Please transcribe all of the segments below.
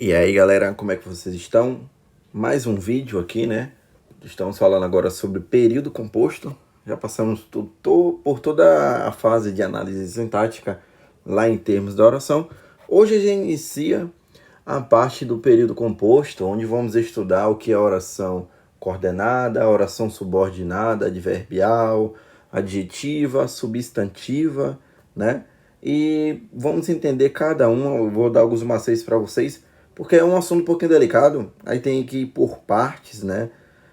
E aí, galera, como é que vocês estão? Mais um vídeo aqui, né? Estamos falando agora sobre período composto. Já passamos por toda a fase de análise sintática lá em termos da oração. Hoje a gente inicia a parte do período composto, onde vamos estudar o que é oração coordenada, oração subordinada, adverbial, adjetiva, substantiva, né? E vamos entender cada um. Eu vou dar alguns macetes para vocês, porque é um assunto um pouquinho delicado. Aí tem que ir por partes, né?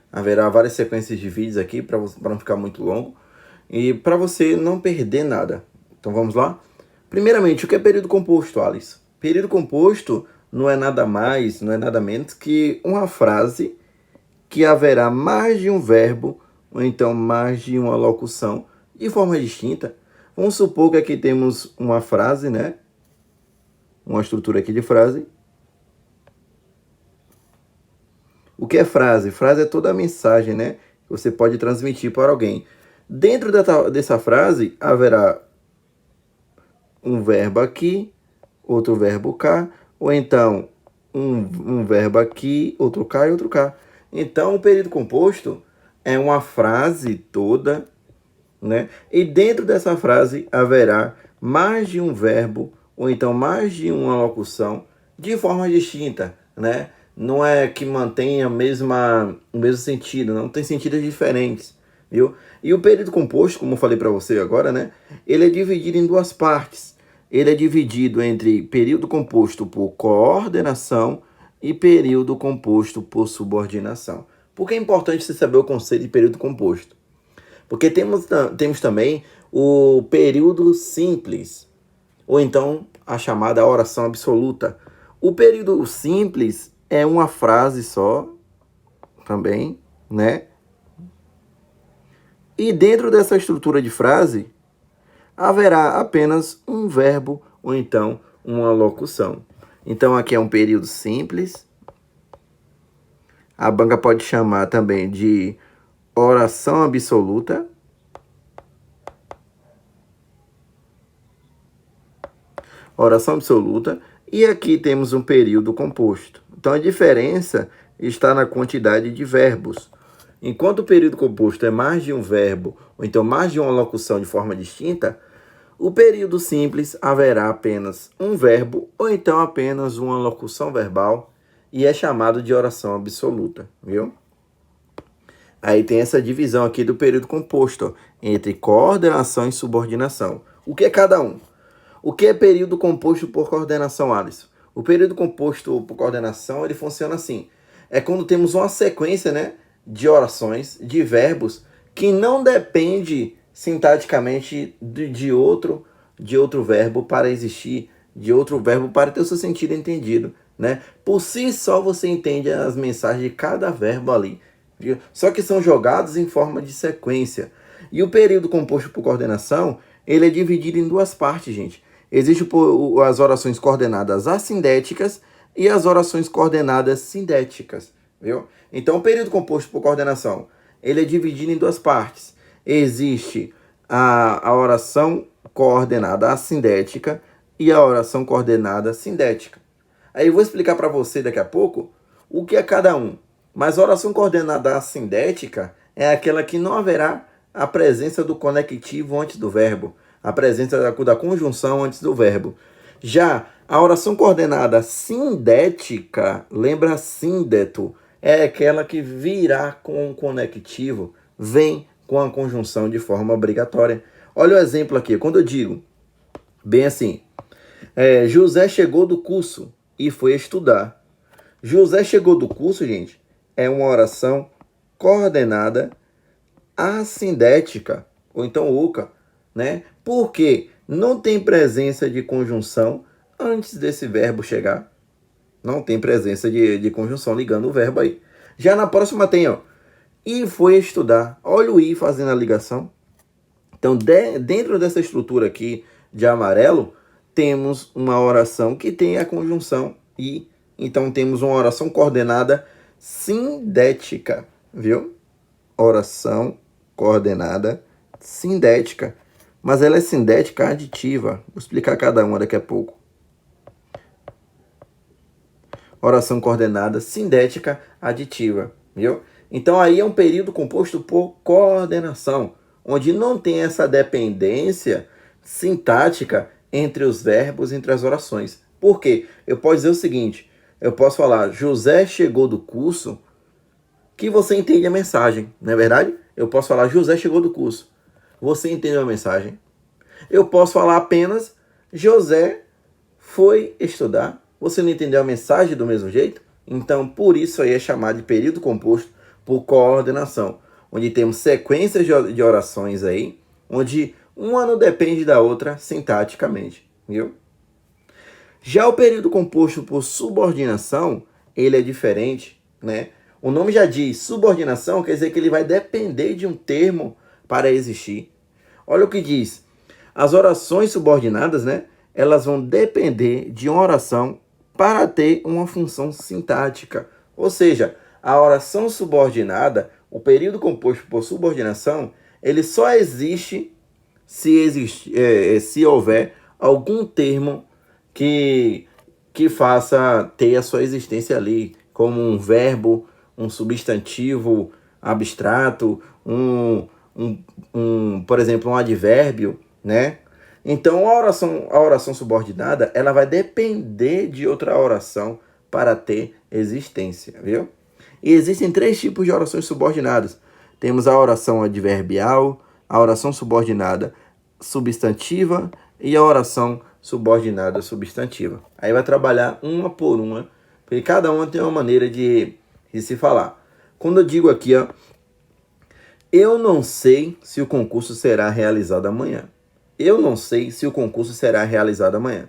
Haverá várias sequências de vídeos aqui para não ficar muito longo e para você não perder nada. Então vamos lá? Primeiramente, o que é período composto, Alice? Período composto não é nada mais, não é nada menos que uma frase que haverá mais de um verbo ou então mais de uma locução de forma distinta. Vamos supor que aqui temos uma frase, né? Uma estrutura aqui de frase. O que é frase? Frase é toda a mensagem, né? Que você pode transmitir para alguém. Dentro dessa frase, haverá um verbo aqui, outro verbo cá, ou então um verbo aqui, outro cá e outro cá. Então, o período composto é uma frase toda, né? E dentro dessa frase haverá mais de um verbo, ou então mais de uma locução, de forma distinta, né? Não é que mantenha o mesmo sentido, não tem sentidos diferentes, viu? E o período composto, como eu falei para você agora, né? Ele é dividido em duas partes. Ele é dividido entre período composto por coordenação e período composto por subordinação. Por que é importante você saber o conceito de período composto? Porque temos também o período simples, ou então a chamada oração absoluta. O período simples é uma frase só, também, né? E dentro dessa estrutura de frase, haverá apenas um verbo ou então uma locução. Então aqui é um período simples. A banca pode chamar também de oração absoluta. Oração absoluta. E aqui temos um período composto. Então a diferença está na quantidade de verbos. Enquanto o período composto é mais de um verbo, ou então mais de uma locução de forma distinta, o período simples haverá apenas um verbo, ou então apenas uma locução verbal, e é chamado de oração absoluta, viu? Aí tem essa divisão aqui do período composto, ó, entre coordenação e subordinação. O que é cada um? O que é período composto por coordenação, Alisson? O período composto por coordenação, ele funciona assim. É quando temos uma sequência, né, de orações, de verbos, que não depende sintaticamente de outro verbo para existir, de outro verbo para ter o seu sentido entendido, né? Por si só você entende as mensagens de cada verbo ali, viu? Só que são jogados em forma de sequência. E o período composto por coordenação, ele é dividido em duas partes, gente. Existem as orações coordenadas assindéticas e as orações coordenadas sindéticas, viu? Então, o período composto por coordenação, ele é dividido em duas partes. Existe a oração coordenada assindética e a oração coordenada sindética. Aí eu vou explicar para você daqui a pouco o que é cada um. Mas a oração coordenada assindética é aquela que não haverá a presença do conectivo antes do verbo, a presença da conjunção antes do verbo. Já a oração coordenada sindética, lembra síndeto, é aquela que virá com o conectivo, vem com a conjunção de forma obrigatória. Olha o exemplo aqui, quando eu digo, bem assim, José chegou do curso e foi estudar. José chegou do curso, gente, é uma oração coordenada assindética, ou então oca, né? Porque não tem presença de conjunção antes desse verbo chegar. Não tem presença de conjunção ligando o verbo aí. Já na próxima tem, ó, e foi estudar. Olha o i fazendo a ligação. Então, dentro dessa estrutura aqui de amarelo, temos uma oração que tem a conjunção e. Então, temos uma oração coordenada sindética, viu? Oração coordenada sindética. Mas ela é sindética aditiva. Vou explicar cada uma daqui a pouco. oração coordenada sindética aditiva, viu? Então aí é um período composto por coordenação, onde não tem essa dependência sintática entre os verbos, entre as orações. Por quê? Eu posso dizer o seguinte, eu posso falar, José chegou do curso, que você entende a mensagem, não é verdade? Eu posso falar, José chegou do curso, você entende a mensagem. Eu posso falar apenas, José foi estudar, você não entendeu a mensagem do mesmo jeito? Então, por isso aí é chamado de período composto por coordenação, onde temos sequências de orações aí, onde uma não depende da outra sintaticamente, viu? Já o período composto por subordinação, ele é diferente, né? O nome já diz, subordinação quer dizer que ele vai depender de um termo para existir. Olha o que diz, as orações subordinadas, né? Elas vão depender de uma oração para ter uma função sintática. Ou seja, a oração subordinada, o período composto por subordinação, ele só existe se houver algum termo que faça ter a sua existência ali, como um verbo, um substantivo abstrato, por exemplo, um advérbio, né? Então, a oração subordinada, ela vai depender de outra oração para ter existência, viu? E existem 3 tipos de orações subordinadas. Temos a oração adverbial, a oração subordinada substantiva e a oração subordinada substantiva. Aí vai trabalhar uma por uma, porque cada uma tem uma maneira de se falar. Quando eu digo aqui, ó, eu não sei se o concurso será realizado amanhã. Eu não sei se o concurso será realizado amanhã.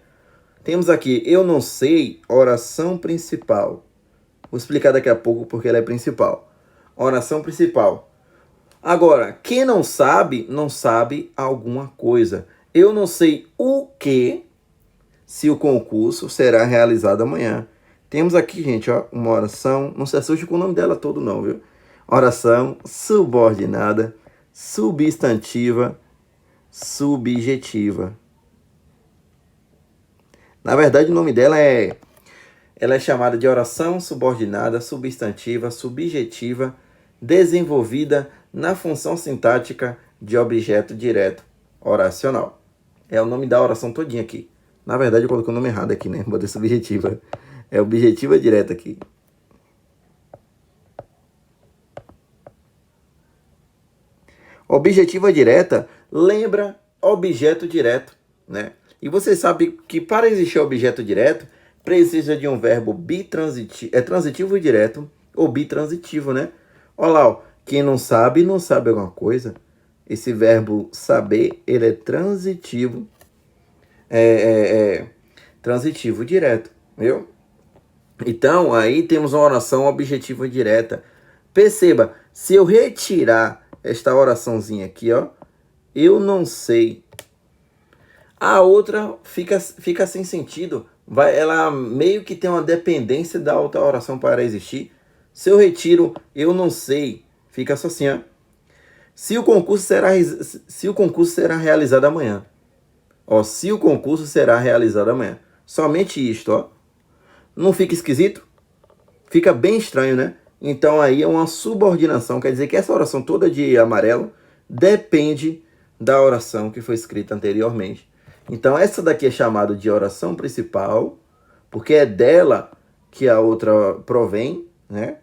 Temos aqui, eu não sei, oração principal. Vou explicar daqui a pouco porque ela é principal. Oração principal. Agora, quem não sabe alguma coisa. Eu não sei o que se o concurso será realizado amanhã. Temos aqui, gente, ó, uma oração, não se assuste com o nome dela todo não, viu? Oração subordinada, substantiva, subjetiva. Na verdade, o nome dela ela é chamada de oração subordinada, substantiva, subjetiva, desenvolvida na função sintática de objeto direto oracional. É o nome da oração todinha aqui. Na verdade, eu coloquei o nome errado aqui, né? Botei subjetiva. É objetiva direta aqui. Objetiva direta lembra objeto direto, né? E você sabe que para existir objeto direto, precisa de um verbo bitransitivo, transitivo e direto, ou bitransitivo, né? Olha lá, ó, quem não sabe alguma coisa. Esse verbo saber, ele é transitivo, transitivo direto, viu? Então, aí temos uma oração objetiva direta. Perceba, se eu retirar esta oraçãozinha aqui, ó, eu não sei. A outra fica sem sentido. Ela meio que tem uma dependência da outra oração para existir. Se eu retiro, eu não sei, fica só assim, ó. Se o concurso será realizado amanhã. Ó, se o concurso será realizado amanhã. Somente isto, ó. Não fica esquisito? Fica bem estranho, né? Então aí é uma subordinação, quer dizer que essa oração toda de amarelo depende da oração que foi escrita anteriormente. Então essa daqui é chamada de oração principal, porque é dela que a outra provém, né?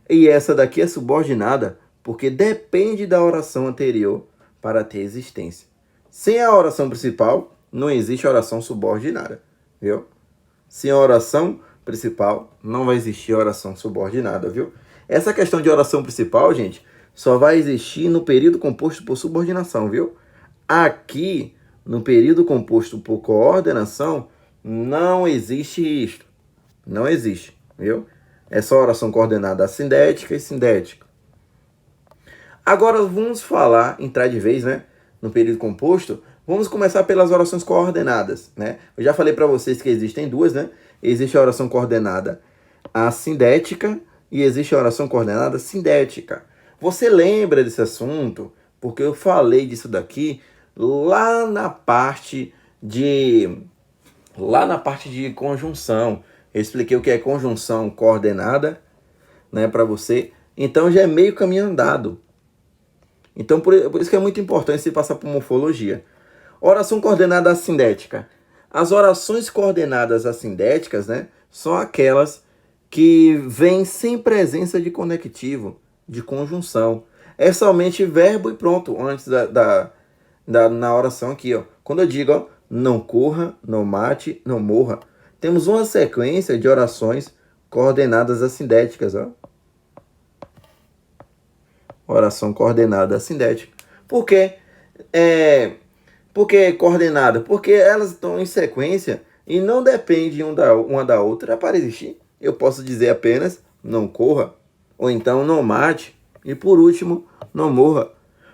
E essa daqui é subordinada, porque depende da oração anterior para ter existência. Sem a oração principal, não existe oração subordinada, viu? Sem a oração principal, não vai existir oração subordinada, viu? Essa questão de oração principal, gente, só vai existir no período composto por subordinação, viu? Aqui, no período composto por coordenação, não existe isto. Não existe, viu? É só oração coordenada assindética e sindética. Agora vamos entrar de vez, né? No período composto, vamos começar pelas orações coordenadas, né? Eu já falei para vocês que existem duas, né? Existe a oração coordenada assindética e existe a oração coordenada sindética. Você lembra desse assunto? Porque eu falei disso daqui lá na parte de conjunção. Eu expliquei o que é conjunção coordenada, né, para você. Então já é meio caminho andado. Então por isso que é muito importante se passar por morfologia. Oração coordenada assindética. As orações coordenadas assindéticas, né, são aquelas que vêm sem presença de conectivo, de conjunção. É somente verbo e pronto, antes na oração aqui, ó. Quando eu digo, ó, não corra, não mate, não morra, temos uma sequência de orações coordenadas assindéticas, ó. Oração coordenada assindética. Por quê? Por que coordenada? Porque elas estão em sequência e não dependem uma da outra para existir. Eu posso dizer apenas não corra, ou então não mate, e por último, não morra.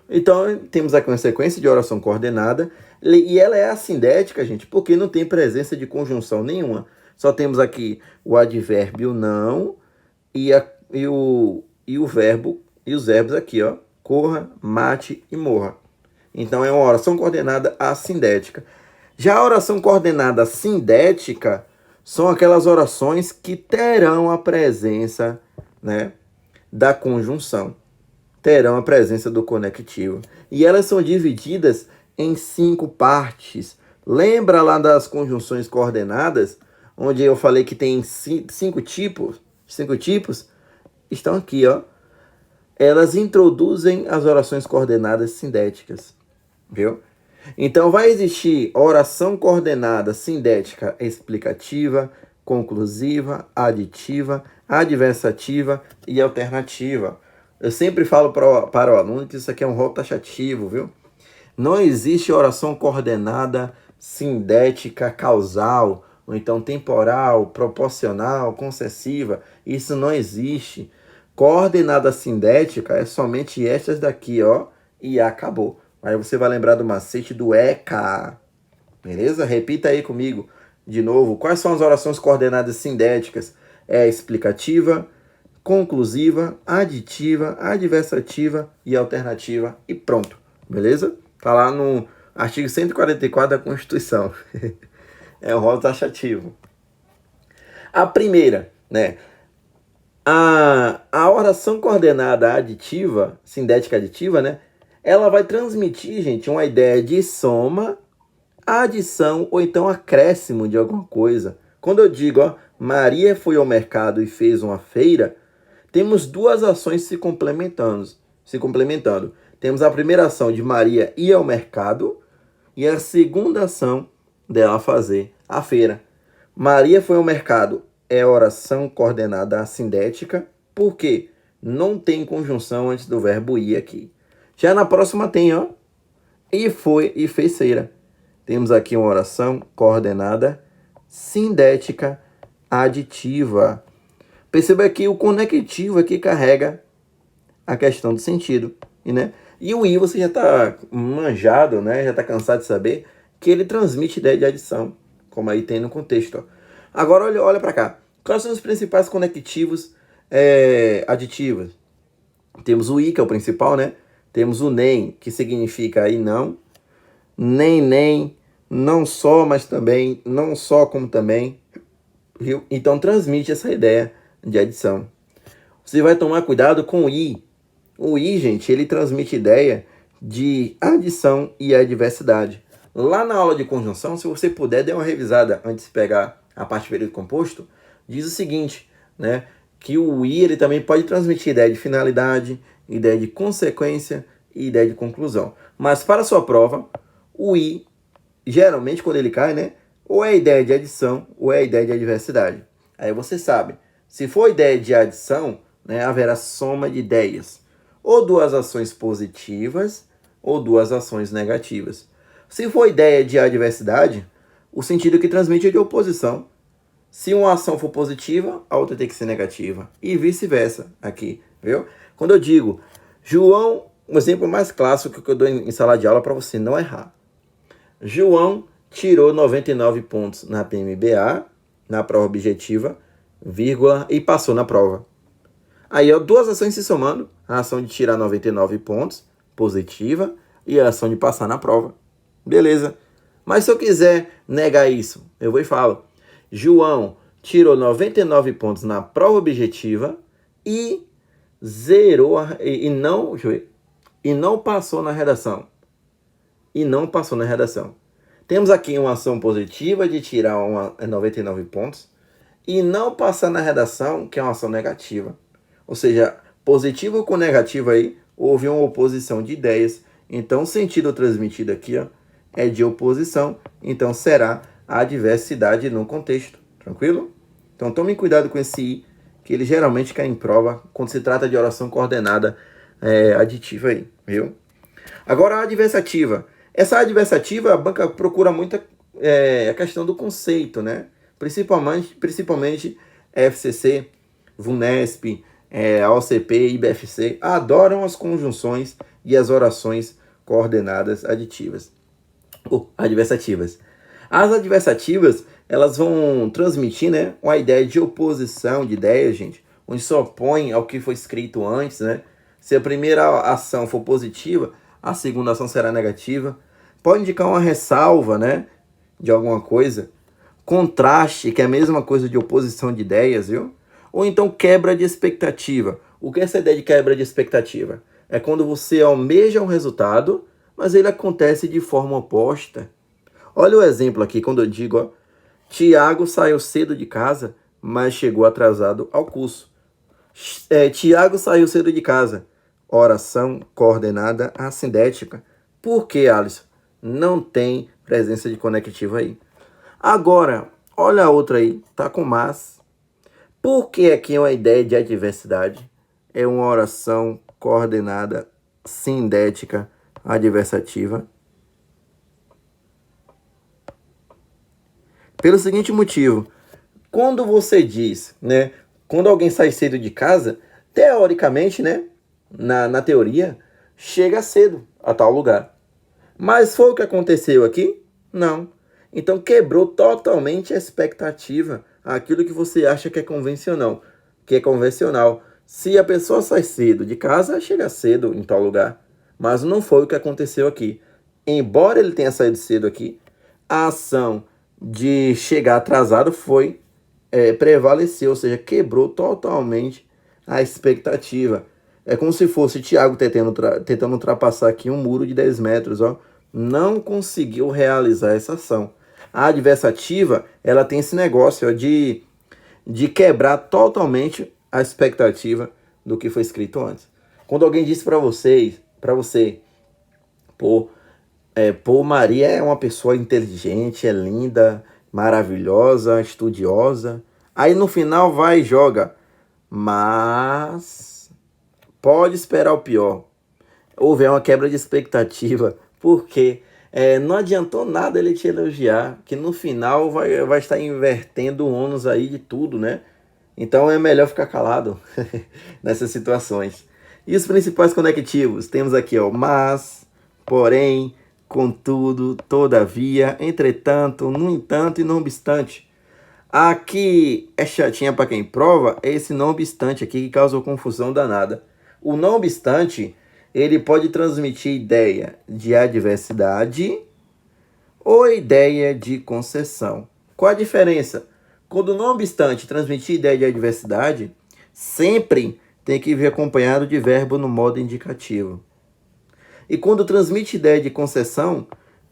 Então, temos aqui uma sequência de oração coordenada, e ela é assindética, gente, porque não tem presença de conjunção nenhuma. Só temos aqui o advérbio não e o verbo, e os verbos aqui, ó, corra, mate e morra. Então, é uma oração coordenada assindética. Já a oração coordenada sindética são aquelas orações que terão a presença, né, da conjunção. Terão a presença do conectivo. E elas são divididas em 5 partes. Lembra lá das conjunções coordenadas, onde eu falei que tem 5 tipos? 5 tipos estão aqui, ó. Elas introduzem as orações coordenadas sindéticas, viu? Então, vai existir oração coordenada sindética explicativa, conclusiva, aditiva, adversativa e alternativa. Eu sempre falo para o aluno que isso aqui é um rol taxativo, viu? Não existe oração coordenada sindética causal, ou então temporal, proporcional, concessiva. Isso não existe. Coordenada sindética é somente estas daqui, ó, e acabou. Aí você vai lembrar do macete do ECA. Beleza? Repita aí comigo de novo. Quais são as orações coordenadas sindéticas? É explicativa, conclusiva, aditiva, adversativa e alternativa. E pronto. Beleza? Tá lá no artigo 144 da Constituição. É um rol taxativo. A primeira, né? A oração coordenada aditiva, sindética aditiva, né? Ela vai transmitir, gente, uma ideia de soma, adição ou então acréscimo de alguma coisa. Quando eu digo, ó, Maria foi ao mercado e fez uma feira, temos duas ações se complementando. Temos a primeira ação de Maria ir ao mercado e a segunda ação dela fazer a feira. Maria foi ao mercado é oração coordenada assindética, porque não tem conjunção antes do verbo ir aqui. Já na próxima tem, ó, e foi e fez feira. Temos aqui uma oração coordenada sindética aditiva. Perceba que o conectivo aqui carrega a questão do sentido, né? E o i você já está manjado, né? Já está cansado de saber que ele transmite ideia de adição, como aí tem no contexto, ó. Agora olha para cá. Quais são os principais conectivos aditivos? Temos o i, que é o principal, né? Temos o nem, que significa aí não. Nem, não só, mas também, não só como também. Viu? Então transmite essa ideia de adição. Você vai tomar cuidado com o i. O i, gente, ele transmite ideia de adição e adversidade. Lá na aula de conjunção, se você puder, dê uma revisada antes de pegar a parte do período composto, diz o seguinte, né? Que o i ele também pode transmitir ideia de finalidade, ideia de consequência e ideia de conclusão. Mas para a sua prova, o i, geralmente quando ele cai, né? Ou é ideia de adição ou é ideia de adversidade. Aí você sabe, se for ideia de adição, né, haverá soma de ideias. Ou duas ações positivas ou duas ações negativas. Se for ideia de adversidade, o sentido que transmite é de oposição. Se uma ação for positiva, a outra tem que ser negativa. E vice-versa aqui, viu? Quando eu digo, João, um exemplo mais clássico que eu dou em sala de aula para você não errar. João tirou 99 pontos na PMBA, na prova objetiva, vírgula, e passou na prova. Aí, ó, duas ações se somando, a ação de tirar 99 pontos, positiva, e a ação de passar na prova. Beleza. Mas se eu quiser negar isso, eu vou e falo. João tirou 99 pontos na prova objetiva e zerou e não, deixa eu ver, e não passou na redação. E não passou na redação. Temos aqui uma ação positiva de tirar 99 pontos e não passar na redação, que é uma ação negativa. Ou seja, positivo com negativo aí, houve uma oposição de ideias. Então, o sentido transmitido aqui, ó, é de oposição. Então, será a adversidade no contexto. Tranquilo? Então, tome cuidado com esse I, que ele geralmente cai em prova quando se trata de oração coordenada aditiva aí, viu? Agora, a adversativa. Essa adversativa, a banca procura muito a questão do conceito, né? Principalmente FCC, VUNESP, a OCP e IBFC adoram as conjunções e as orações coordenadas aditivas, ou adversativas. As adversativas, elas vão transmitir, né, uma ideia de oposição de ideias, gente, onde se opõe ao que foi escrito antes, né? Se a primeira ação for positiva, a segunda ação será negativa. Pode indicar uma ressalva, né, de alguma coisa. Contraste, que é a mesma coisa de oposição de ideias, viu? Ou então quebra de expectativa. O que é essa ideia de quebra de expectativa? É quando você almeja um resultado, mas ele acontece de forma oposta. Olha o exemplo aqui, quando eu digo, ó, Tiago saiu cedo de casa, mas chegou atrasado ao curso. Tiago saiu cedo de casa. Oração coordenada assindética. Por que, Alisson? Não tem presença de conectivo aí. Agora, olha a outra aí, tá com mas. Por que aqui é uma ideia de adversidade? É uma oração coordenada sindética adversativa. Pelo seguinte motivo, quando você diz, né, quando alguém sai cedo de casa, teoricamente, né, na teoria, chega cedo a tal lugar. Mas foi o que aconteceu aqui? Não. Então quebrou totalmente a expectativa, aquilo que você acha que é convencional. Se a pessoa sai cedo de casa, chega cedo em tal lugar. Mas não foi o que aconteceu aqui. Embora ele tenha saído cedo aqui, a ação de chegar atrasado prevaleceu, ou seja, quebrou totalmente a expectativa. É como se fosse Tiago tentando ultrapassar aqui um muro de 10 metros, ó. Não conseguiu realizar essa ação. A adversativa, ela tem esse negócio, ó, de quebrar totalmente a expectativa do que foi escrito antes. Quando alguém disse para você, Maria é uma pessoa inteligente, é linda, maravilhosa, estudiosa. Aí no final vai e joga, mas pode esperar o pior. Houve uma quebra de expectativa, porque não adiantou nada ele te elogiar, que no final vai estar invertendo o ônus aí de tudo, né? Então é melhor ficar calado nessas situações. E os principais conectivos? Temos aqui, ó, mas, porém, contudo, todavia, entretanto, no entanto e não obstante. Aqui é chatinha para quem prova, é esse não obstante aqui que causou confusão danada. O não obstante, ele pode transmitir ideia de adversidade ou ideia de concessão. Qual a diferença? Quando não obstante transmitir ideia de adversidade, sempre tem que vir acompanhado de verbo no modo indicativo. E quando transmite ideia de concessão,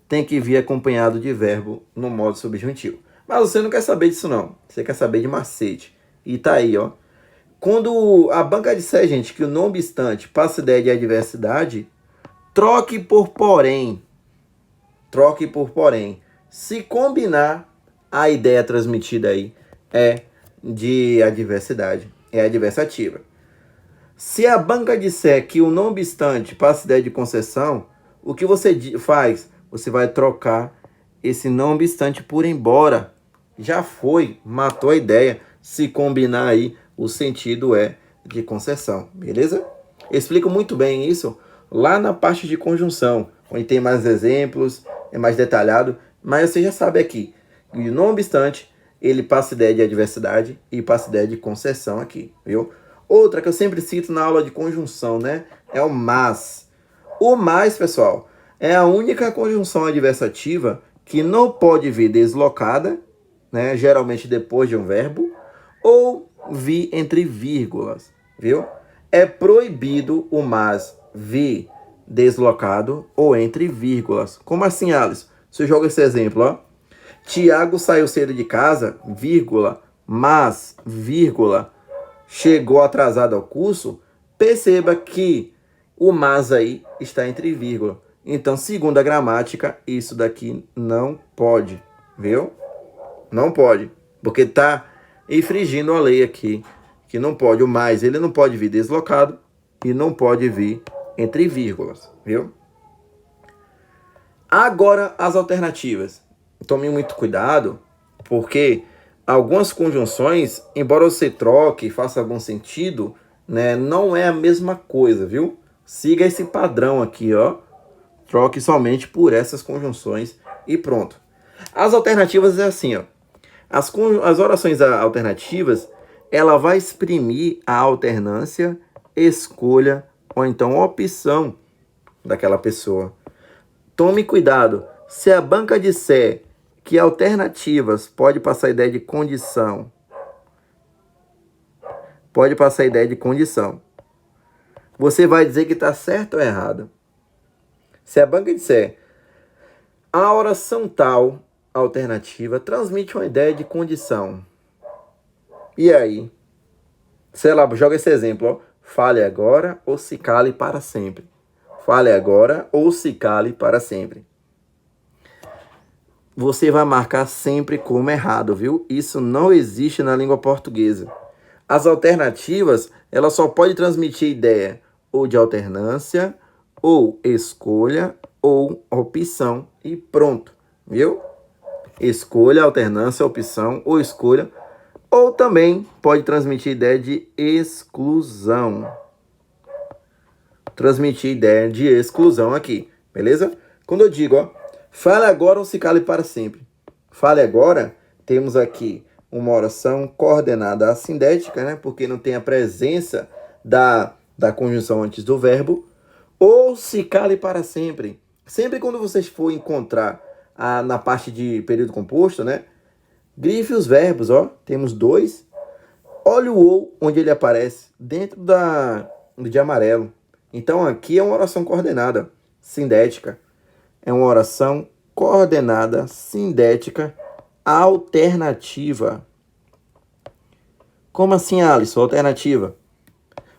tem que vir acompanhado de verbo no modo subjuntivo. Mas você não quer saber disso não. Você quer saber de macete. E tá aí, ó. Quando a banca disser, gente, que o não obstante passa ideia de adversidade, troque por porém. Troque por porém. Se combinar, a ideia transmitida aí é de adversidade, é adversativa. Se a banca disser que o não obstante passa ideia de concessão, o que você faz? Você vai trocar esse não obstante por embora. Já foi, matou a ideia. Se combinar aí, o sentido é de concessão, beleza? Eu explico muito bem isso lá na parte de conjunção, onde tem mais exemplos, é mais detalhado, mas você já sabe aqui. E não obstante, ele passa ideia de adversidade e passa ideia de concessão aqui, viu? Outra que eu sempre cito na aula de conjunção, né? É o mas. O mais, pessoal, é a única conjunção adversativa que não pode vir deslocada né, geralmente depois de um verbo, ou vir entre vírgulas, viu? É proibido o mas vir deslocado ou entre vírgulas. Como assim, Alisson? Você joga esse exemplo, ó. Tiago saiu cedo de casa, vírgula, mas, vírgula, chegou atrasado ao curso. Perceba que o mas aí está entre vírgula. Então, segundo a gramática, isso daqui não pode, viu? Não pode, porque está infringindo a lei aqui, que não pode. O mais, ele não pode vir deslocado e não pode vir entre vírgulas, viu? Agora, as alternativas. Tome muito cuidado, porque algumas conjunções, embora você troque e faça algum sentido, né, não é a mesma coisa, viu? Siga esse padrão aqui, ó. Troque somente por essas conjunções e pronto. As alternativas é assim, ó. As orações alternativas, ela vai exprimir a alternância, escolha ou então opção daquela pessoa. Tome cuidado. Se a banca disser que alternativas pode passar a ideia de condição, pode passar a ideia de condição, você vai dizer que está certo ou errado. Se a banca disser a oração tal alternativa transmite uma ideia de condição, e aí? Sei lá, joga esse exemplo, ó. Fale agora ou se cale para sempre. Fale agora ou se cale para sempre. Você vai marcar sempre como errado, viu? Isso não existe na língua portuguesa. As alternativas, ela só pode transmitir ideia ou de alternância, ou escolha, ou opção, e pronto, viu? Escolha, alternância, opção, ou escolha, ou também pode transmitir ideia de exclusão. Transmitir ideia de exclusão aqui, beleza? Quando eu digo, ó, fale agora ou se cale para sempre. Fale agora, temos aqui uma oração coordenada assindética, né? Porque não tem a presença da conjunção antes do verbo. Ou se cale para sempre. Sempre quando vocês for encontrar na parte de período composto, né? Grife os verbos, ó. Temos dois. Olha o ou, onde ele aparece, dentro de amarelo. Então, aqui é uma oração coordenada, sindética. É uma oração coordenada, sindética, alternativa. Como assim, Alisson? Alternativa?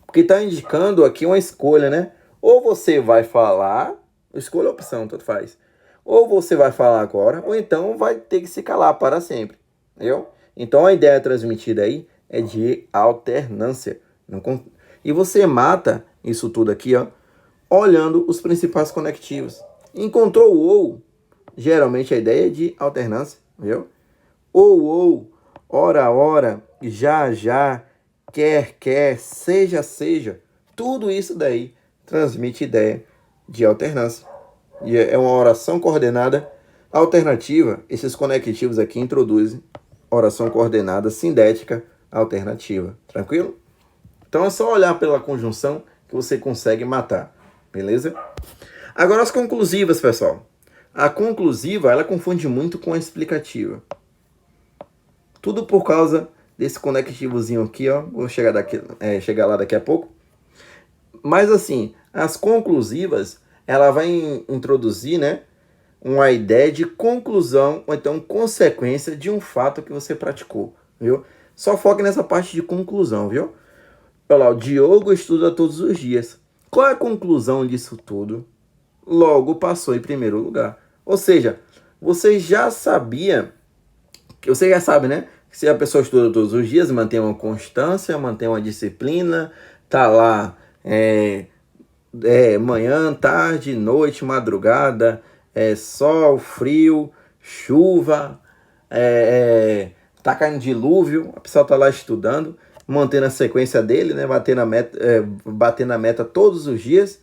Porque está indicando aqui uma escolha, né? Ou você vai falar, escolha a opção, tanto faz. Ou você vai falar agora, ou então vai ter que se calar para sempre. Entendeu? Então, a ideia transmitida aí é de alternância. E você mata isso tudo aqui, ó, olhando os principais conectivos. Encontrou o ou, geralmente a ideia é de alternância, viu? Ou, ora, já, quer, seja. Tudo isso daí transmite ideia de alternância. E é uma oração coordenada alternativa. Esses conectivos aqui introduzem oração coordenada sindética alternativa. Tranquilo? Então é só olhar pela conjunção que você consegue matar. Beleza? Agora as conclusivas, pessoal. A conclusiva, ela confunde muito com a explicativa. Tudo por causa desse conectivozinho aqui, ó. Vou chegar lá daqui a pouco. Mas assim, as conclusivas, ela vai introduzir, né, uma ideia de conclusão ou então consequência de um fato que você praticou, viu? Só foque nessa parte de conclusão, viu? Olha lá, o Diogo estuda todos os dias. Qual é a conclusão disso tudo? Logo passou em primeiro lugar. Ou seja, você já sabe, né? Que se a pessoa estuda todos os dias, mantém uma constância, mantém uma disciplina, tá lá manhã, tarde, noite, madrugada, sol, frio, chuva, tá caindo dilúvio, a pessoa tá lá estudando, mantendo a sequência dele, né? Batendo a meta todos os dias.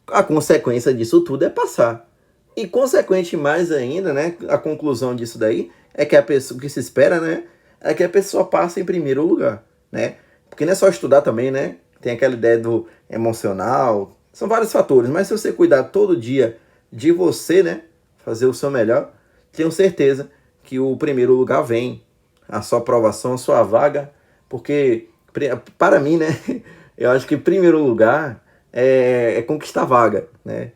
A consequência disso tudo é passar. E consequente mais ainda, né? A conclusão disso daí é que a pessoa, o que se espera, né? É que a pessoa passe em primeiro lugar, né? Porque não é só estudar também, né? Tem aquela ideia do emocional. São vários fatores, mas se você cuidar todo dia de você, né? Fazer o seu melhor, tenho certeza que o primeiro lugar vem. a sua aprovação, a sua vaga, porque, para mim, né, eu acho que em primeiro lugar é conquistar a vaga, né?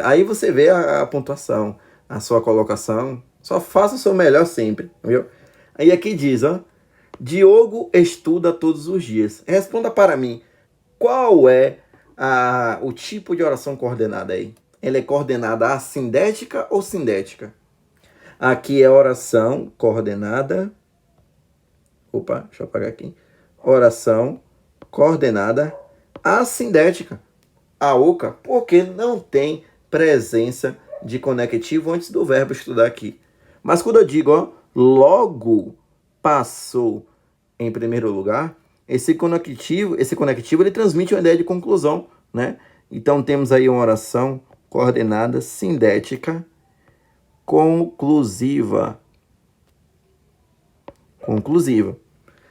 Aí você vê a pontuação, a sua colocação, só faça o seu melhor sempre, viu? Aí aqui diz, ó, Diogo estuda todos os dias. Responda para mim, qual é o tipo de oração coordenada aí? Ela é coordenada assindética ou sindética? Aqui é oração coordenada. Opa, deixa eu apagar aqui. Oração coordenada assindética. A oca, porque não tem presença de conectivo antes do verbo estudar aqui. Mas quando eu digo, ó, logo passou em primeiro lugar, esse conectivo ele transmite uma ideia de conclusão, né? Então temos aí uma oração coordenada sindética conclusiva. Conclusiva.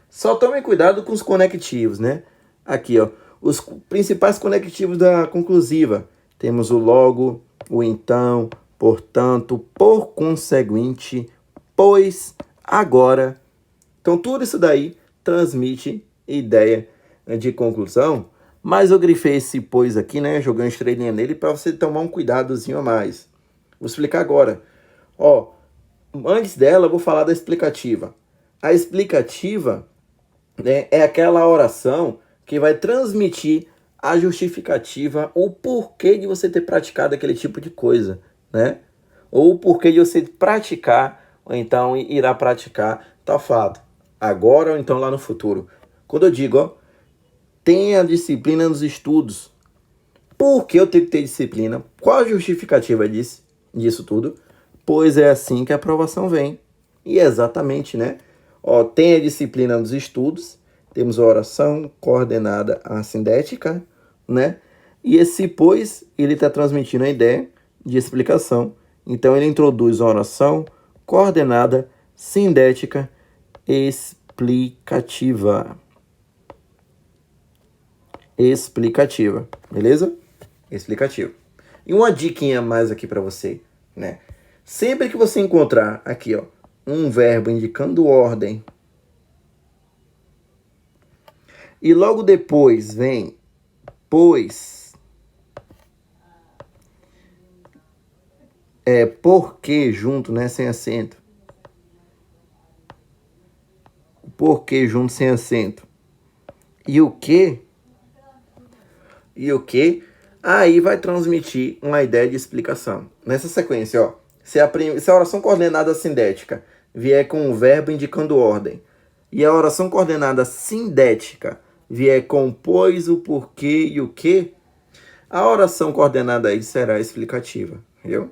Só tome cuidado com os conectivos, né? Aqui, ó, os principais conectivos da conclusiva. Temos o logo, o então, portanto, por conseguinte, pois, agora. Então, tudo isso daí transmite ideia de conclusão, mas eu grifei esse pois aqui, né, jogando estrelinha nele para você tomar um cuidadozinho a mais. Vou explicar agora. Ó, antes dela, eu vou falar da explicativa. A explicativa, né, é aquela oração que vai transmitir a justificativa, o porquê de você ter praticado aquele tipo de coisa, né? Ou o porquê de você praticar, ou então irá praticar tal fato. Agora ou então lá no futuro. Quando eu digo, ó, tenha disciplina nos estudos. Por que eu tenho que ter disciplina? Qual a justificativa disso tudo? Pois é assim que a aprovação vem. E é exatamente, né? Ó, tenha disciplina nos estudos. Temos a oração coordenada assindética, né? E esse pois, ele está transmitindo a ideia de explicação. Então, ele introduz a oração coordenada sindética explicativa. Explicativa, beleza? Explicativa. E uma diquinha mais aqui para você, né? Sempre que você encontrar aqui, ó, um verbo indicando ordem e logo depois vem pois, porque junto, né, sem acento. Porque junto sem acento. E o que? E o que? Aí vai transmitir uma ideia de explicação. Nessa sequência, ó, se a oração coordenada sindética vier com o verbo indicando ordem, e a oração coordenada sindética vier com pois, o porquê e o que, a oração coordenada aí será explicativa, viu?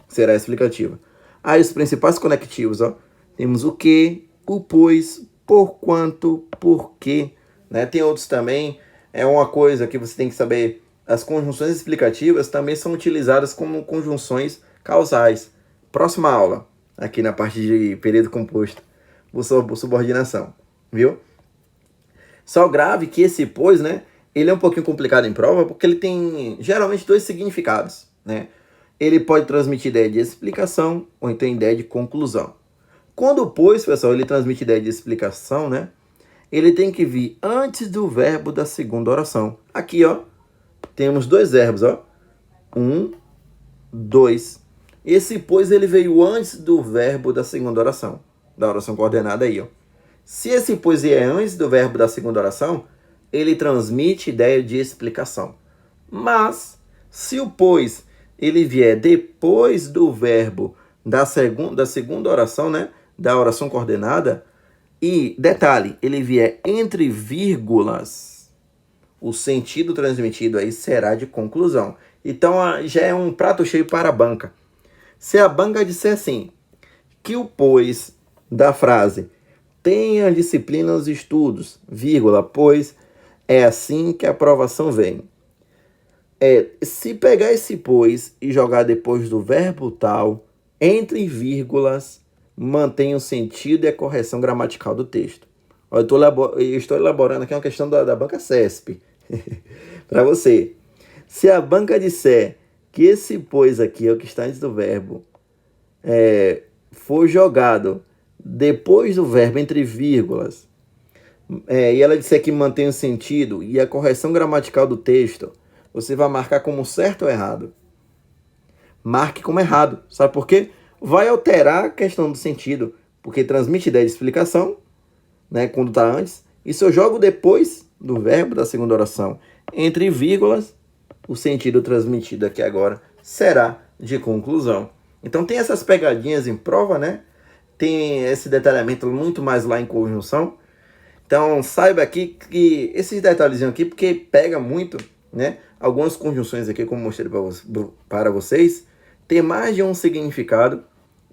Será explicativa. Aí os principais conectivos, ó, temos o que, o pois, porquanto, porquê, né? Tem outros também. É uma coisa que você tem que saber. As conjunções explicativas também são utilizadas como conjunções causais. Próxima aula, aqui na parte de período composto, subordinação, viu? Só grave que esse pois, né, ele é um pouquinho complicado em prova, porque ele tem geralmente dois significados, né? Ele pode transmitir ideia de explicação ou então ideia de conclusão. Quando o pois, pessoal, ele transmite ideia de explicação, né? Ele tem que vir antes do verbo da segunda oração. Aqui, ó, temos dois verbos, ó. 1, 2. Esse pois ele veio antes do verbo da segunda oração, da oração coordenada aí, ó. Se esse pois é antes do verbo da segunda oração, ele transmite ideia de explicação. Mas se o pois ele vier depois do verbo da segunda oração, né, da oração coordenada, e detalhe, ele vier entre vírgulas, o sentido transmitido aí será de conclusão. Então já é um prato cheio para a banca. Se a banca disser assim, que o pois da frase tenha disciplina nos estudos, vírgula, pois é assim que a aprovação vem. Se pegar esse pois e jogar depois do verbo tal, entre vírgulas, mantém o sentido e a correção gramatical do texto. Eu estou elaborando aqui uma questão da banca CESP. Para você. Se a banca disser que esse pois aqui é o que está antes do verbo, for jogado depois do verbo, entre vírgulas, e ela disser que mantém o sentido e a correção gramatical do texto, você vai marcar como certo ou errado. Marque como errado. Sabe por quê? Vai alterar a questão do sentido, porque transmite ideia de explicação, né, quando está antes. E se eu jogo depois do verbo da segunda oração, entre vírgulas, o sentido transmitido aqui agora será de conclusão. Então tem essas pegadinhas em prova, né? Tem esse detalhamento muito mais lá em conjunção. Então saiba aqui que esses detalhezinhos aqui, porque pega muito, né? Algumas conjunções aqui, como mostrei para vocês, tem mais de um significado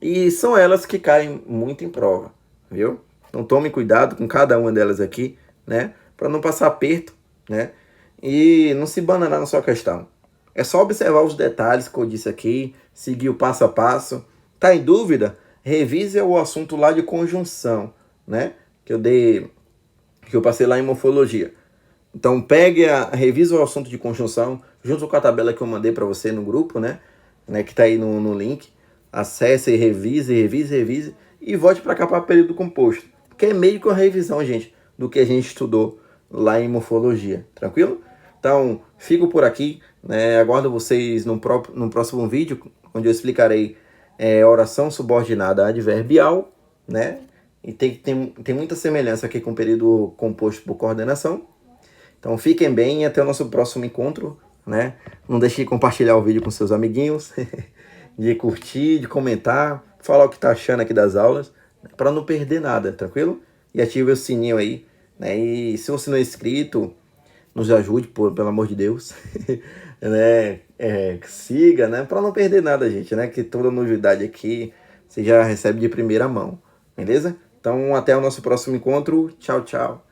e são elas que caem muito em prova, viu? Então tome cuidado com cada uma delas aqui, né? Para não passar aperto, né? E não se bananar na sua questão. É só observar os detalhes que eu disse aqui, seguir o passo a passo. Tá em dúvida? Revise o assunto lá de conjunção, né? Que eu passei lá em morfologia. Então revisa o assunto de conjunção junto com a tabela que eu mandei para você no grupo, né? Que tá aí no link. Acesse e revise e volte para cá para período composto. Que é meio que uma revisão, gente, do que a gente estudou lá em morfologia. Tranquilo? Então, fico por aqui, né? Aguardo vocês no próximo vídeo, onde eu explicarei oração subordinada adverbial, né? E tem muita semelhança aqui com o período composto por coordenação. Então, fiquem bem e até o nosso próximo encontro, né? Não deixe de compartilhar o vídeo com seus amiguinhos, de curtir, de comentar, falar o que tá achando aqui das aulas, para não perder nada, tranquilo? E ative o sininho aí, né? E se você não é inscrito, nos ajude, pelo amor de Deus, né? Siga, né? Para não perder nada, gente, né? Que toda novidade aqui você já recebe de primeira mão, beleza? Então, até o nosso próximo encontro. Tchau, tchau.